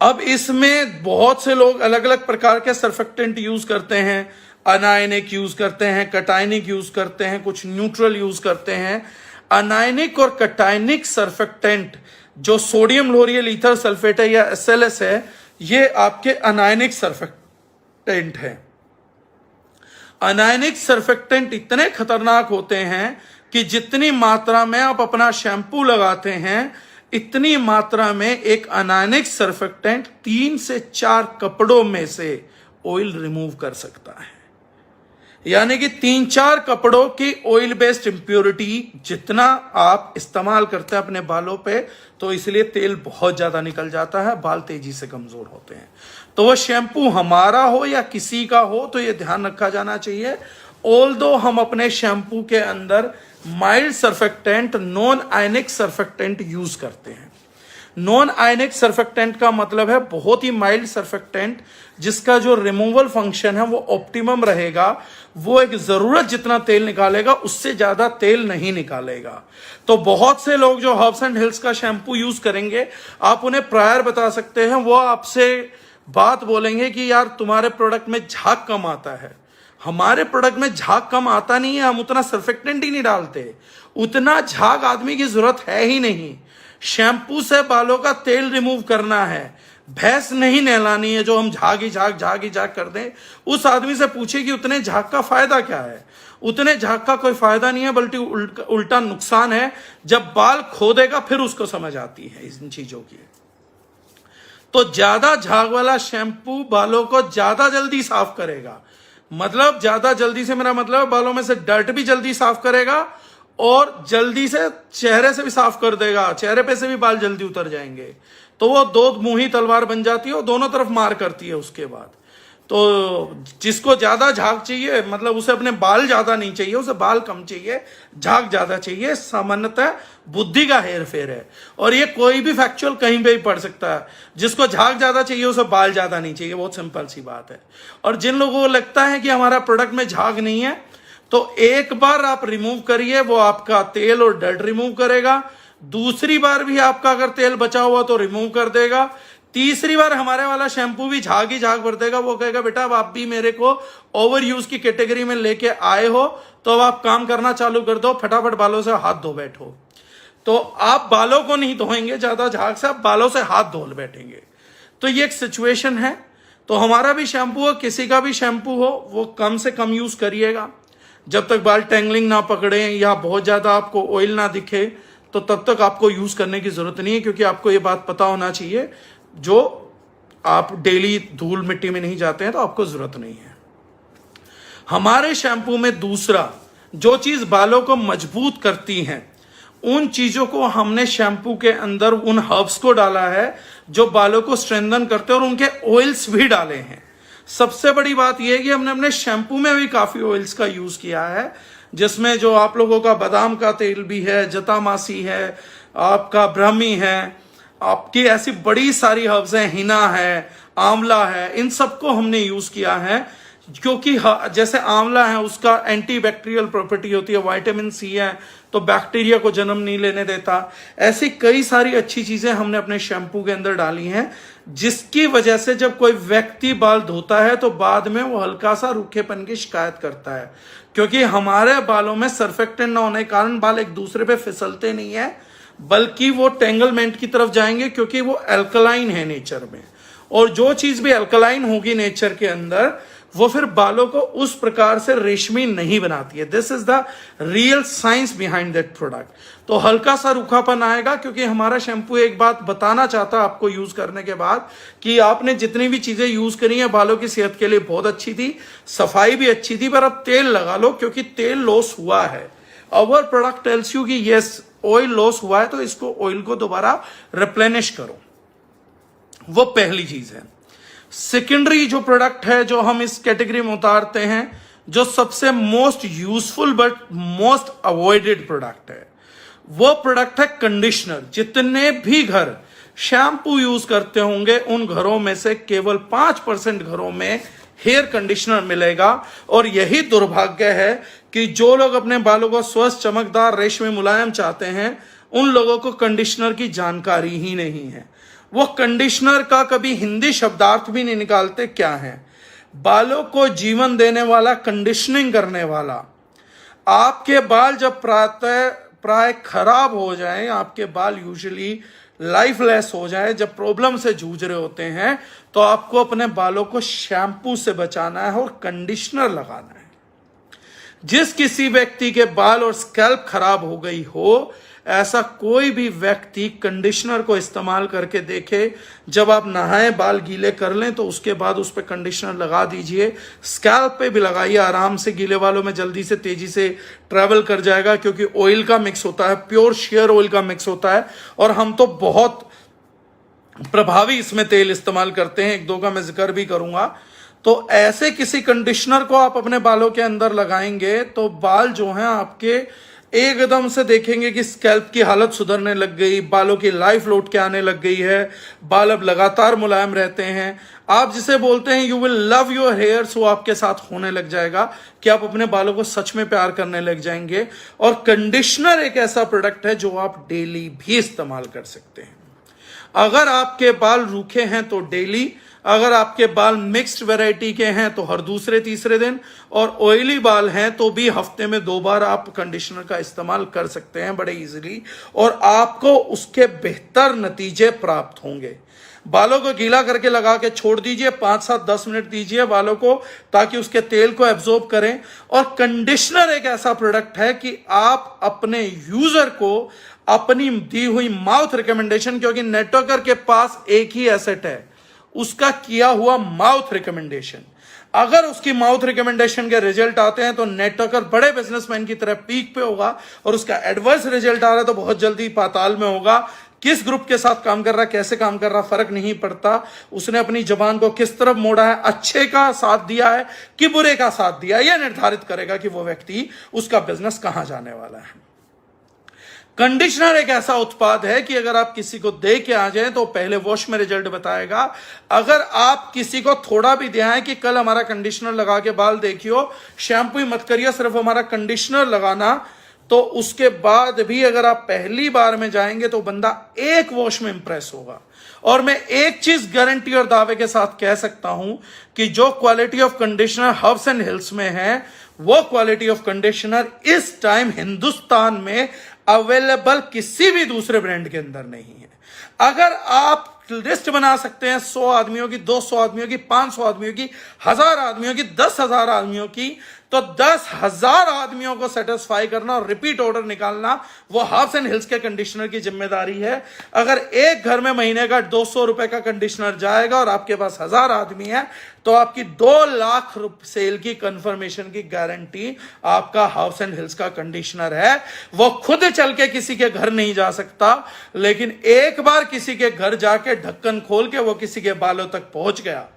अब इसमें बहुत से लोग अलग अलग प्रकार के सर्फेक्टेंट यूज करते हैं, अनायनिक यूज करते हैं, कटायनिक यूज करते हैं, कुछ न्यूट्रल यूज करते हैं। अनायनिक और कटायनिक सर्फेक्टेंट जो सोडियम लोरियल ईथर सल्फेट है या SLS है, ये आपके अनायनिक सर्फेक्टेंट है। अनायनिक सर्फेक्टेंट इतने खतरनाक होते हैं कि जितनी मात्रा में आप अपना शैम्पू लगाते हैं, इतनी मात्रा में एक अनायनिक सर्फेक्टेंट 3 से 4 कपड़ों में से ऑयल रिमूव कर सकता है। यानी कि 3-4 कपड़ों की ऑयल बेस्ड इंप्योरिटी जितना आप इस्तेमाल करते हैं अपने बालों पे, तो इसलिए तेल बहुत ज्यादा निकल जाता है, बाल तेजी से कमजोर होते हैं। तो वह शैम्पू हमारा हो या किसी का हो, तो यह ध्यान रखा जाना चाहिए। ऑल्दो हम अपने शैम्पू के अंदर mild surfactant, non ionic surfactant use करते हैं। नॉन आयनिक सर्फेक्टेंट का मतलब है बहुत ही माइल्ड सर्फेक्टेंट जिसका जो रिमूवल फंक्शन है वो ऑप्टिमम रहेगा, वो एक जरूरत जितना तेल निकालेगा उससे ज्यादा तेल नहीं निकालेगा। तो बहुत से लोग जो हर्ब्स एंड हिल्स का शैम्पू यूज करेंगे, आप उन्हें प्रायर बता सकते हैं, वो आपसे बात बोलेंगे कि यार तुम्हारे प्रोडक्ट में झाग कम आता है। हमारे प्रोडक्ट में झाग कम आता नहीं है, हम उतना सर्फेक्टेंट ही नहीं डालते, उतना झाग आदमी की जरूरत है ही नहीं। शैम्पू से बालों का तेल रिमूव करना है, भैंस नहीं नहलानी है जो हम झाग ही झाग कर दें। उस आदमी से पूछे कि उतने झाग का फायदा क्या है। उतने झाग का कोई फायदा नहीं है, बल्कि उल्टा नुकसान है। जब बाल खो देगा फिर उसको समझ आती है इन चीजों की। तो ज्यादा झाग वाला शैम्पू बालों को ज्यादा जल्दी साफ करेगा, मतलब ज्यादा जल्दी से मेरा मतलब बालों में से डर्ट भी जल्दी साफ करेगा और जल्दी से चेहरे से भी साफ कर देगा, चेहरे पे से भी बाल जल्दी उतर जाएंगे। तो वो दो मुंही तलवार बन जाती है और दोनों तरफ मार करती है उसके बाद। तो जिसको ज्यादा झाग चाहिए, मतलब उसे अपने बाल ज्यादा नहीं चाहिए, उसे बाल कम चाहिए, झाग ज्यादा चाहिए, सामान्यतः बुद्धि का हेर फेर है। और ये कोई भी फैक्चुअल कहीं पे भी पढ़ सकता है। जिसको झाग ज्यादा चाहिए उसे बाल ज्यादा नहीं चाहिए, बहुत सिंपल सी बात है। और जिन लोगों को लगता है कि हमारा प्रोडक्ट में झाग नहीं है, तो एक बार आप रिमूव करिए, वो आपका तेल और डर्ट रिमूव करेगा। दूसरी बार भी आपका अगर तेल बचा हुआ तो रिमूव कर देगा। तीसरी बार हमारे वाला शैम्पू भी झाग ही झाग भर देगा। वो कहेगा बेटा अब आप भी मेरे को ओवर यूज की कैटेगरी में लेके आए हो, तो अब आप काम करना चालू कर दो, फटाफट बालों से हाथ धो बैठो। तो आप बालों को नहीं धोएंगे ज्यादा झाग से, आप बालों से हाथ धो बैठेंगे। तो ये एक सिचुएशन है। तो हमारा भी शैम्पू हो, किसी का भी शैम्पू हो, वो कम से कम यूज करिएगा। जब तक बाल टेंगलिंग ना पकड़े या बहुत ज्यादा आपको ऑयल ना दिखे, तो तब तक आपको यूज करने की जरूरत नहीं है। क्योंकि आपको ये बात पता होना चाहिए, जो आप डेली धूल मिट्टी में नहीं जाते हैं तो आपको जरूरत नहीं है। हमारे शैम्पू में दूसरा जो चीज बालों को मजबूत करती है, उन चीजों को हमने शैम्पू के अंदर उन हर्ब्स को डाला है जो बालों को स्ट्रेंथन करते हैं, और उनके ऑयल्स भी डाले हैं। सबसे बड़ी बात यह है कि हमने अपने शैम्पू में भी काफी ऑयल्स का यूज किया है, जिसमें जो आप लोगों का बादाम का तेल भी है, जटामासी है, आपका ब्राह्मी है, आपकी ऐसी बड़ी सारी हर्ब्स हैं, हिना है, आंवला है, इन सबको हमने यूज किया है। क्योंकि जैसे आंवला है उसका एंटीबैक्टीरियल प्रॉपर्टी होती है, विटामिन सी है तो बैक्टीरिया को जन्म नहीं लेने देता। ऐसी कई सारी अच्छी चीजें हमने अपने शैम्पू के अंदर डाली हैं, जिसकी वजह से जब कोई व्यक्ति बाल धोता है तो बाद में वो हल्का सा रूखेपन की शिकायत करता है। क्योंकि हमारे बालों में सर्फेक्टेंट न होने के कारण बाल एक दूसरे पे फिसलते नहीं है, बल्कि वो टेंगलमेंट की तरफ जाएंगे, क्योंकि वो अल्कलाइन है नेचर में। और जो चीज भी अल्कलाइन होगी नेचर के अंदर, वो फिर बालों को उस प्रकार से रेशमी नहीं बनाती है। This is the real science behind that product. तो हल्का सा रूखापन आएगा, क्योंकि हमारा शैम्पू एक बात बताना चाहता है आपको यूज करने के बाद कि आपने जितनी भी चीजें यूज करी है बालों की सेहत के लिए बहुत अच्छी थी, सफाई भी अच्छी थी, पर अब तेल लगा लो, क्योंकि तेल लॉस हुआ है। अवर प्रोडक्ट टेल्स यू कि यस ऑयल लॉस हुआ है, तो इसको ऑयल को दोबारा रिप्लेनिश करो। वो पहली चीज है। सेकेंडरी जो प्रोडक्ट है जो हम इस कैटेगरी में उतारते हैं, जो सबसे most useful but most avoided product है, वो प्रोडक्ट है कंडीशनर। जितने भी घर शैम्पू यूज करते होंगे, उन घरों में से केवल 5% घरों में हेयर कंडीशनर मिलेगा। और यही दुर्भाग्य है कि जो लोग अपने बालों को स्वस्थ, चमकदार, रेशमी, मुलायम चाहते हैं, उन लोगों को कंडीशनर की जानकारी ही नहीं है। वो कंडीशनर का कभी हिंदी शब्दार्थ भी नहीं निकालते क्या है। बालों को जीवन देने वाला, कंडीशनिंग करने वाला। आपके बाल जब प्राय खराब हो जाएं, आपके बाल यूजुअली लाइफलेस हो जाए, जब प्रॉब्लम से जूझ रहे होते हैं, तो आपको अपने बालों को शैम्पू से बचाना है और कंडीशनर लगाना है। जिस किसी व्यक्ति के बाल और स्कैल्प खराब हो गई हो, ऐसा कोई भी व्यक्ति कंडीशनर को इस्तेमाल करके देखे। जब आप नहाएं, बाल गीले कर लें, तो उसके बाद उस पर कंडीशनर लगा दीजिए। स्कैल्प पे भी लगाइए, आराम से। गीले बालों में जल्दी से, तेजी से ट्रैवल कर जाएगा, क्योंकि ऑयल का मिक्स होता है, प्योर शेयर ऑयल का मिक्स होता है। और हम तो बहुत प्रभावी इसमें तेल इस्तेमाल करते हैं, एक दो का मैं जिक्र भी करूंगा। तो ऐसे किसी कंडीशनर को आप अपने बालों के अंदर लगाएंगे तो बाल जो हैं आपके एकदम से देखेंगे कि स्कैल्प की हालत सुधरने लग गई, बालों की लाइफ लौट के आने लग गई है, बाल अब लगातार मुलायम रहते हैं। आप जिसे बोलते हैं you will love your hairs, वो आपके साथ होने लग जाएगा कि आप अपने बालों को सच में प्यार करने लग जाएंगे। और कंडीशनर एक ऐसा प्रोडक्ट है जो आप डेली भी इस्तेमाल कर सकते हैं। अगर आपके बाल रूखे हैं तो डेली, अगर आपके बाल मिक्स्ड वैरायटी के हैं तो हर दूसरे तीसरे दिन, और ऑयली बाल हैं तो भी हफ्ते में 2 बार आप कंडीशनर का इस्तेमाल कर सकते हैं बड़े इजीली, और आपको उसके बेहतर नतीजे प्राप्त होंगे। बालों को गीला करके लगा के छोड़ दीजिए, 5-7-10 मिनट दीजिए बालों को, ताकि उसके तेल को एब्जॉर्ब करें। और कंडीशनर एक ऐसा प्रोडक्ट है कि आप अपने यूजर को अपनी दी हुई माउथ रिकमेंडेशन, क्योंकि नेटवर्कर के पास एक ही एसेट है, उसका किया हुआ माउथ रिकमेंडेशन। अगर उसकी माउथ रिकमेंडेशन के रिजल्ट आते हैं तो नेटवर्कर बड़े बिजनेसमैन की तरह पीक पे होगा, और उसका एडवर्स रिजल्ट आ रहा है तो बहुत जल्दी पाताल में होगा। किस ग्रुप के साथ काम कर रहा, कैसे काम कर रहा, फर्क नहीं पड़ता। उसने अपनी जबान को किस तरफ मोड़ा है, अच्छे का साथ दिया है कि बुरे का साथ दिया है, यह निर्धारित करेगा कि वो व्यक्ति, उसका बिजनेस कहां जाने वाला है। कंडीशनर एक ऐसा उत्पाद है कि अगर आप किसी को दे के आ जाएं तो पहले वॉश में रिजल्ट बताएगा। अगर आप किसी को थोड़ा भी दिखाएं कि कल हमारा कंडीशनर लगा के बाल देखियो, शैम्पू ही मत करिए, सिर्फ हमारा कंडीशनर लगाना, तो उसके बाद भी अगर आप पहली बार में जाएंगे तो बंदा एक वॉश में इंप्रेस होगा। और मैं एक चीज गारंटी और दावे के साथ कह सकता हूं कि जो quality of conditioner herbs and hills में है, वो क्वालिटी ऑफ कंडीशनर इस टाइम हिंदुस्तान में अवेलेबल किसी भी दूसरे ब्रांड के अंदर नहीं है। अगर आप लिस्ट बना सकते हैं 100 आदमियों की, 200 आदमियों की, 500 आदमियों की, 1000 आदमियों की, 10,000 आदमियों की, तो 10,000 आदमियों को सेटिस्फाई करना और रिपीट ऑर्डर निकालना वो हर्ब्स एंड हिल्स के कंडीशनर की जिम्मेदारी है। अगर एक घर में महीने का 200 रुपए का कंडीशनर जाएगा और आपके पास 1000 आदमी है, तो आपकी 2 लाख सेल की कंफर्मेशन की गारंटी आपका हर्ब्स एंड हिल्स का कंडीशनर है। वो खुद चल के किसी के घर नहीं जा सकता, लेकिन एक बार किसी के घर जाके ढक्कन खोल के वो किसी के बालों तक पहुंच गया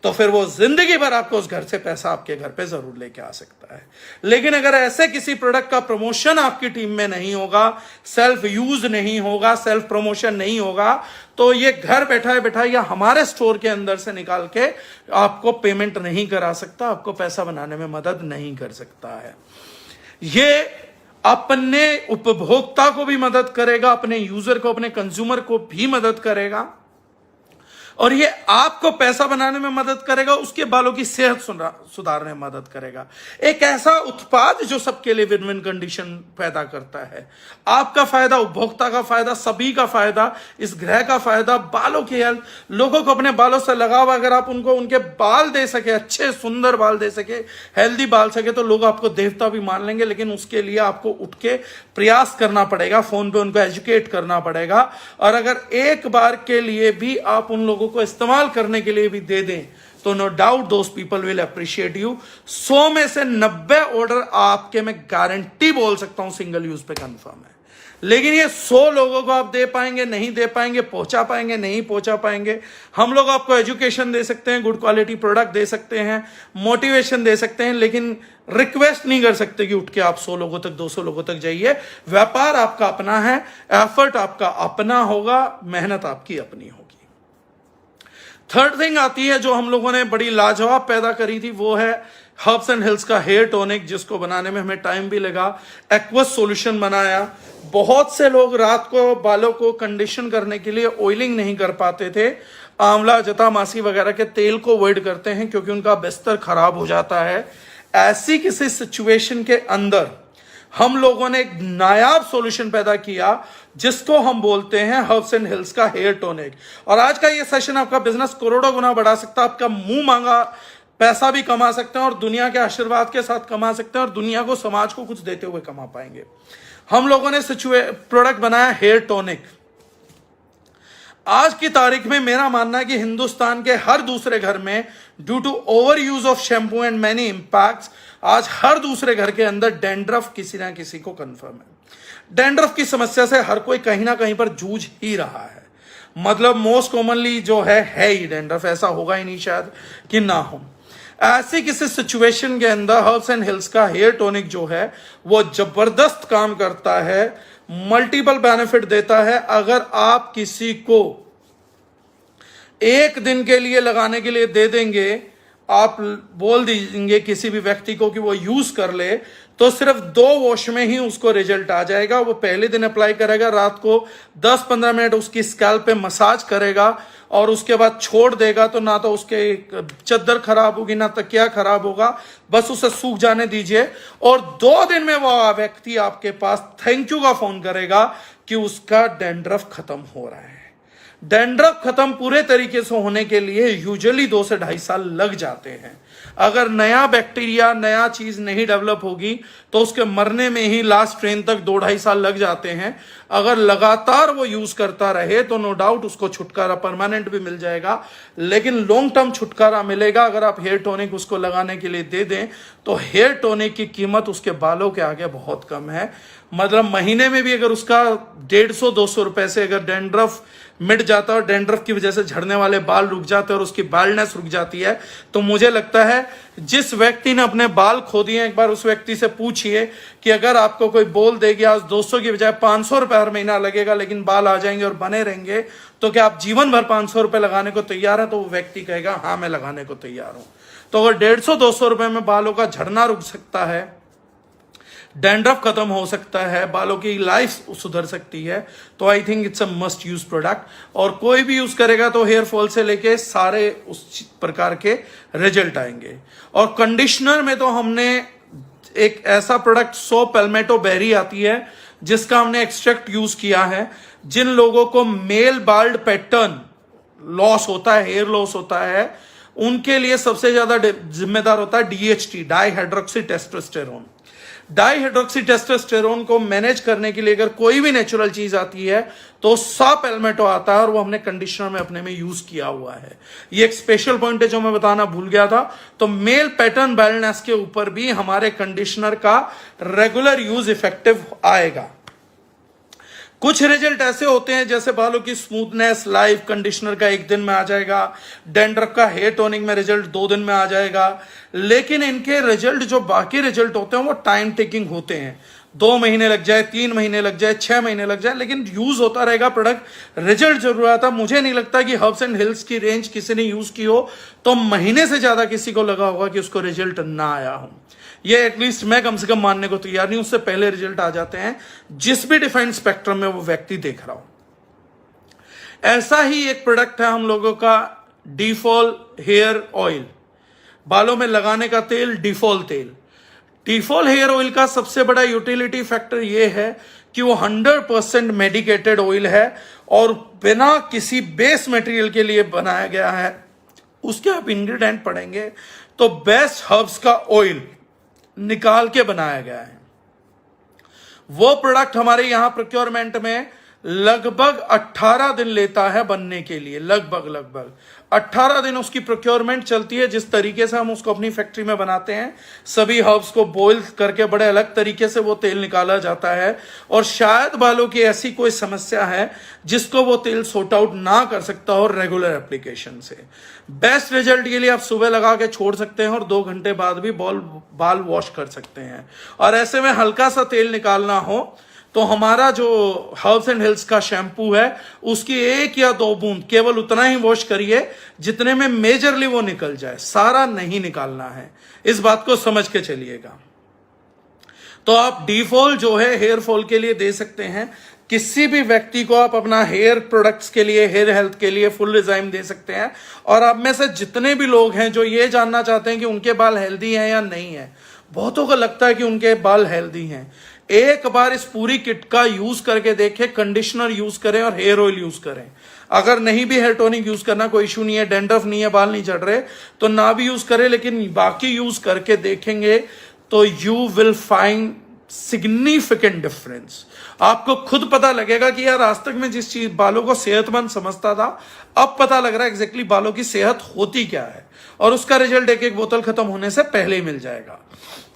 तो फिर वो जिंदगी भर आपको उस घर से पैसा आपके घर पे जरूर लेके आ सकता है। लेकिन अगर ऐसे किसी प्रोडक्ट का प्रमोशन आपकी टीम में नहीं होगा, सेल्फ यूज नहीं होगा, सेल्फ प्रमोशन नहीं होगा, तो ये घर बैठा बैठा या हमारे स्टोर के अंदर से निकाल के आपको पेमेंट नहीं करा सकता, आपको पैसा बनाने में मदद नहीं कर सकता है। ये अपने उपभोक्ता को भी मदद करेगा, अपने यूजर को, अपने कंज्यूमर को भी मदद करेगा, और ये आपको पैसा बनाने में मदद करेगा, उसके बालों की सेहत सुधारने में मदद करेगा। एक ऐसा उत्पाद जो सबके लिए विन विन कंडीशन पैदा करता है। आपका फायदा, उपभोक्ता का फायदा, सभी का फायदा, इस ग्रह का फायदा, बालों की हेल्थ। लोगों को अपने बालों से लगाव, अगर आप उनको उनके बाल दे सके, अच्छे सुंदर बाल दे सके, हेल्दी बाल सके, तो लोग आपको देवता भी मान लेंगे। लेकिन उसके लिए आपको उठ के प्रयास करना पड़ेगा, फोन पे उनको एजुकेट करना पड़ेगा। और अगर एक बार के लिए भी आप उन लोगों को इस्तेमाल करने के लिए भी दे दें तो no doubt those people will appreciate you. 100 में से 90 ऑर्डर आपके, मैं गारंटी बोल सकता हूं, सिंगल यूज पे कंफर्म है। लेकिन ये 100 लोगों को आप दे पाएंगे, नहीं दे पाएंगे, पहुंचा पाएंगे, नहीं पहुंचा पाएंगे। हम लोग आपको एजुकेशन दे सकते हैं, गुड क्वालिटी प्रोडक्ट दे सकते हैं, मोटिवेशन दे सकते हैं, लेकिन रिक्वेस्ट नहीं कर सकते कि उठ के आप 100 लोगों तक, 200 लोगों तक जाइए। व्यापार आपका अपना है, एफर्ट आपका अपना होगा, मेहनत आपकी अपनी होगी। थर्ड थिंग आती है जो हम लोगों ने बड़ी लाजवाब पैदा करी थी, वो है हर्ब्स एंड हिल्स का हेयर टॉनिक, जिसको बनाने में हमें टाइम भी लगा। एक्वस सॉल्यूशन बनाया। बहुत से लोग रात को बालों को कंडीशन करने के लिए ऑयलिंग नहीं कर पाते थे, आंवला, जटामासी वगैरह के तेल को अवॉइड करते हैं क्योंकि उनका बिस्तर खराब हो जाता है। ऐसी किसी सिचुएशन के अंदर हम लोगों ने एक नायाब सॉल्यूशन पैदा किया जिसको हम बोलते हैं हर्ब्स एंड हिल्स का हेयर टॉनिक। और आज का ये सेशन आपका बिजनेस करोड़ों गुना बढ़ा सकता है, आपका मुंह मांगा पैसा भी कमा सकते हैं और दुनिया के आशीर्वाद के साथ कमा सकते हैं और दुनिया को, समाज को कुछ देते हुए कमा पाएंगे। हम लोगों ने प्रोडक्ट बनाया हेयर टॉनिक। आज की तारीख में मेरा मानना है कि हिंदुस्तान के हर दूसरे घर में, due to over use of shampoo and many impacts, आज हर दूसरे घर के अंदर डैंड्रफ किसी ना किसी को कंफर्म है। डैंड्रफ की समस्या से हर कोई कहीं ना कहीं पर जूझ ही रहा है। मतलब मोस्ट कॉमनली जो है ही डैंड्रफ, ऐसा होगा ही नहीं शायद कि ना हो। ऐसी किसी सिचुएशन के अंदर हर्ब्स एंड हिल्स का हेयर टॉनिक जो है वो जबरदस्त काम करता है, मल्टीपल बेनिफिट देता है। अगर आप किसी को एक दिन के लिए लगाने के लिए दे देंगे, आप बोल दीजिए किसी भी व्यक्ति को कि वो यूज कर ले, तो सिर्फ 2 वॉश में ही उसको रिजल्ट आ जाएगा। वो पहले दिन अप्लाई करेगा, रात को 10-15 मिनट उसकी स्कैल्प पे मसाज करेगा और उसके बाद छोड़ देगा। तो ना तो उसके चद्दर खराब होगी, ना तकिया खराब होगा, बस उसे सूख जाने दीजिए। और 2 दिन में वो व्यक्ति आपके पास थैंक यू का फोन करेगा कि उसका डैंड्रफ खत्म हो रहा है। डैंड्रफ खत्म पूरे तरीके से होने के लिए यूजुअली 2 से 2.5 साल लग जाते हैं। अगर नया बैक्टीरिया, नया चीज नहीं डेवलप होगी तो उसके मरने में ही लास्ट ट्रेन तक 2-2.5 साल लग जाते हैं। अगर लगातार वो यूज करता रहे तो नो डाउट उसको छुटकारा परमानेंट भी मिल जाएगा, लेकिन लॉन्ग टर्म छुटकारा मिलेगा अगर आप हेयर टॉनिक उसको लगाने के लिए दे दें। तो हेयर टॉनिक की कीमत उसके बालों के आगे बहुत कम है। मतलब महीने में भी अगर उसका 150-200 रुपए से अगर डैंड्रफ मिट जाता है और डैंड्रफ की वजह से झड़ने वाले बाल रुक जाते हैं और उसकी बालनेस रुक जाती है, तो मुझे लगता है जिस व्यक्ति ने अपने बाल खो दिए, एक बार उस व्यक्ति से पूछिए कि अगर आपको कोई बोल देगी आज 200 की बजाय 500 रुपए हर महीना लगेगा लेकिन बाल आ जाएंगे और बने रहेंगे, तो क्या आप जीवन भर 500 रुपए लगाने को तैयार है? तो वो व्यक्ति कहेगा हाँ मैं लगाने को तैयार हूं। तो अगर 150-200 रुपए में बालों का झड़ना रुक सकता है, डैंड्रफ खत्म हो सकता है, बालों की लाइफ सुधर सकती है, तो I think it's a must use product. और कोई भी यूज करेगा तो हेयर फॉल से लेके सारे उस प्रकार के रिजल्ट आएंगे। और कंडीशनर में तो हमने एक ऐसा प्रोडक्ट, सो पैल्मेटो बेरी आती है जिसका हमने एक्सट्रैक्ट यूज किया है। जिन लोगों को मेल बाल्ड पैटर्न लॉस होता है, हेयर लॉस होता है, उनके लिए सबसे ज्यादा जिम्मेदार होता है DHT, dihydroxy testosterone. Dihydroxy testosterone को मैनेज करने के लिए अगर कोई भी नेचुरल चीज आती है तो सॉ पैल्मेटो आता है और वो हमने कंडीशनर में अपने में यूज किया हुआ है। ये एक स्पेशल पॉइंट है जो मैं बताना भूल गया था। तो मेल पैटर्न बैलेंस के ऊपर भी हमारे कंडीशनर का रेगुलर यूज इफेक्टिव आएगा। कुछ रिजल्ट ऐसे होते हैं जैसे बालों की स्मूथनेस लाइव कंडीशनर का 1 दिन में आ जाएगा, डैंड्रफ का हेयर टोनिंग में रिजल्ट 2 दिन में आ जाएगा, लेकिन इनके रिजल्ट जो बाकी रिजल्ट होते हैं वो टाइम टेकिंग होते हैं। 2 महीने लग जाए, 3 महीने लग जाए, 6 महीने लग जाए, लेकिन यूज होता रहेगा प्रोडक्ट, रिजल्ट जरूर आता। मुझे नहीं लगता कि हर्ब्स एंड हिल्स की रेंज किसी ने यूज की हो तो महीने से ज्यादा किसी को लगा होगा कि उसको रिजल्ट ना आया हो। ये एटलीस्ट मैं कम से कम मानने को तैयार नहीं, उससे पहले रिजल्ट आ जाते हैं जिस भी डिफाइंड स्पेक्ट्रम में वो व्यक्ति देख रहा हो। ऐसा ही एक प्रोडक्ट है हम लोगों का डीफॉल हेयर ऑयल, बालों में लगाने का तेल, डीफॉल तेल। डीफॉल हेयर ऑयल का सबसे बड़ा यूटिलिटी फैक्टर यह है कि वो 100% मेडिकेटेड ऑयल है और बिना किसी बेस मटेरियल के लिए बनाया गया है। उसके आप इंग्रेडिएंट पढ़ेंगे तो बेस्ट हर्ब्स का ऑयल निकाल के बनाया गया है। वो प्रोडक्ट हमारे यहां प्रोक्योरमेंट में लगभग 18 दिन लेता है बनने के लिए, लगभग 18 दिन उसकी प्रोक्योरमेंट चलती है। जिस तरीके से हम उसको अपनी फैक्ट्री में बनाते हैं, सभी हर्ब्स को बॉईल करके बड़े अलग तरीके से वो तेल निकाला जाता है। और शायद बालों की ऐसी कोई समस्या है जिसको वो तेल सॉर्ट आउट ना कर सकता हो रेगुलर एप्लीकेशन से। बेस्ट रिजल्ट के लिए आप सुबह लगा के छोड़ सकते हैं और 2 घंटे बाद भी बाल वॉश कर सकते हैं। और ऐसे में हल्का सा तेल निकालना हो तो हमारा जो हर्ब्स एंड हिल्स का शैम्पू है उसकी 1 या 2 बूंद केवल उतना ही वॉश करिए जितने में मेजरली वो निकल जाए, सारा नहीं निकालना है, इस बात को समझ के चलिएगा। तो आप डीफॉल जो है हेयर फॉल के लिए दे सकते हैं, किसी भी व्यक्ति को आप अपना हेयर प्रोडक्ट्स के लिए, हेयर हेल्थ के लिए फुल रिजाइम दे सकते हैं। और आप में से जितने भी लोग हैं जो ये जानना चाहते हैं कि उनके बाल हेल्दी हैं या नहीं है, बहुतों को लगता है कि उनके बाल हेल्दी हैं, एक बार इस पूरी किट का यूज करके देखें। कंडीशनर यूज करें और हेयर ऑयल यूज करें। अगर नहीं भी हेयर टॉनिक यूज करना, कोई इशू नहीं है, डेंड्रफ नहीं है, बाल नहीं झड़ रहे, तो ना भी यूज करें, लेकिन बाकी यूज करके देखेंगे तो you will find significant difference. आपको खुद पता लगेगा कि यार आज तक मैं जिस चीज बालों को सेहतमंद समझता था, अब पता लग रहा है एग्जैक्टली बालों की सेहत होती क्या है, और उसका रिजल्ट एक एक बोतल खत्म होने से पहले ही मिल जाएगा।